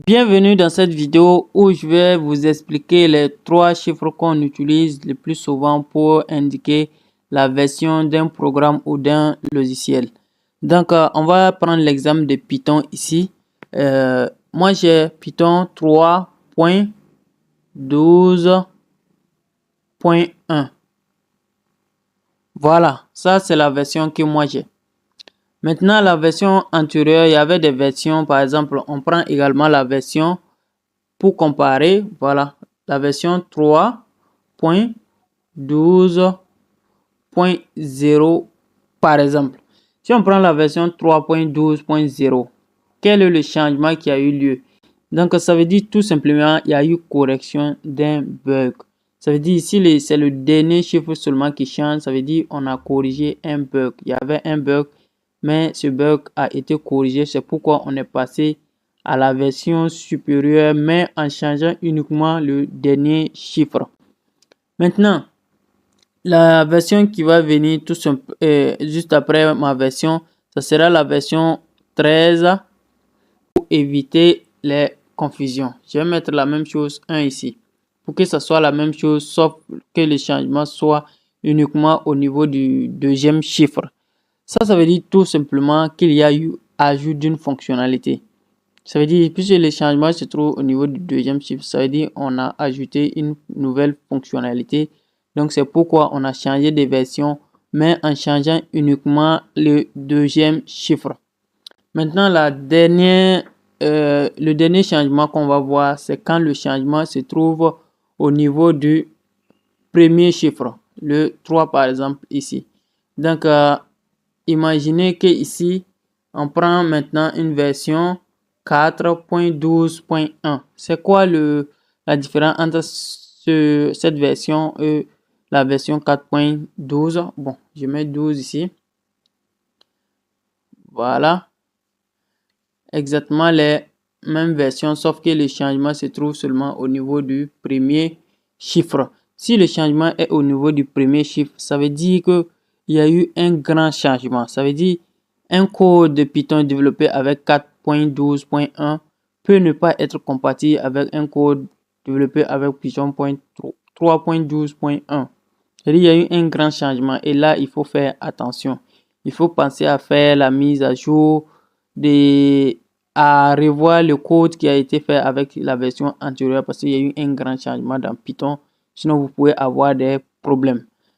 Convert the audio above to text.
Bienvenue dans cette vidéo où je vais vous expliquer les trois chiffres qu'on utilise le plus souvent pour indiquer la version d'un programme ou d'un logiciel. Donc, on va prendre l'exemple de Python ici. Moi, j'ai Python 3.12.1. Voilà, ça c'est la version que moi j'ai. Maintenant, la version antérieure, il y avait des versions, par exemple, on prend également la version pour comparer, voilà, la version 3.12.0 par exemple. Si on prend la version 3.12.0, quel est le changement qui a eu lieu? Donc, ça veut dire tout simplement, il y a eu correction d'un bug. Ça veut dire ici, c'est le dernier chiffre seulement qui change. Ça veut dire on a corrigé un bug. Il y avait un bug, mais ce bug a été corrigé. C'est pourquoi on est passé à la version supérieure, mais en changeant uniquement le dernier chiffre. Maintenant, la version qui va venir juste après ma version, ça sera la version 13 pour éviter les confusions. Je vais mettre la même chose 1 ici pour que ça soit la même chose, sauf que le changement soit uniquement au niveau du deuxième chiffre. Ça veut dire tout simplement qu'il y a eu ajout d'une fonctionnalité. Ça veut dire, puisque le changement se trouve au niveau du deuxième chiffre, ça veut dire on a ajouté une nouvelle fonctionnalité. Donc, c'est pourquoi on a changé de version, mais en changeant uniquement le deuxième chiffre. Maintenant, le dernier changement qu'on va voir, c'est quand le changement se trouve au niveau du premier chiffre, le 3 par exemple ici. Donc, imaginez que ici, on prend maintenant une version 4.12.1. C'est quoi la différence entre cette version et la version 4.12? Bon, je mets 12 ici. Voilà. Exactement les mêmes versions, sauf que le changement se trouve seulement au niveau du premier chiffre. Si le changement est au niveau du premier chiffre, ça veut dire qu'il y a eu un grand changement. Ça veut dire un code de Python développé avec 4.12.1 peut ne pas être compatible avec un code développé avec Python 3.12.1. Il y a eu un grand changement et là, il faut faire attention. Il faut penser à faire la mise à jour, à revoir le code qui a été fait avec la version antérieure parce qu'il y a eu un grand changement dans Python. Sinon, vous pouvez avoir des problèmes.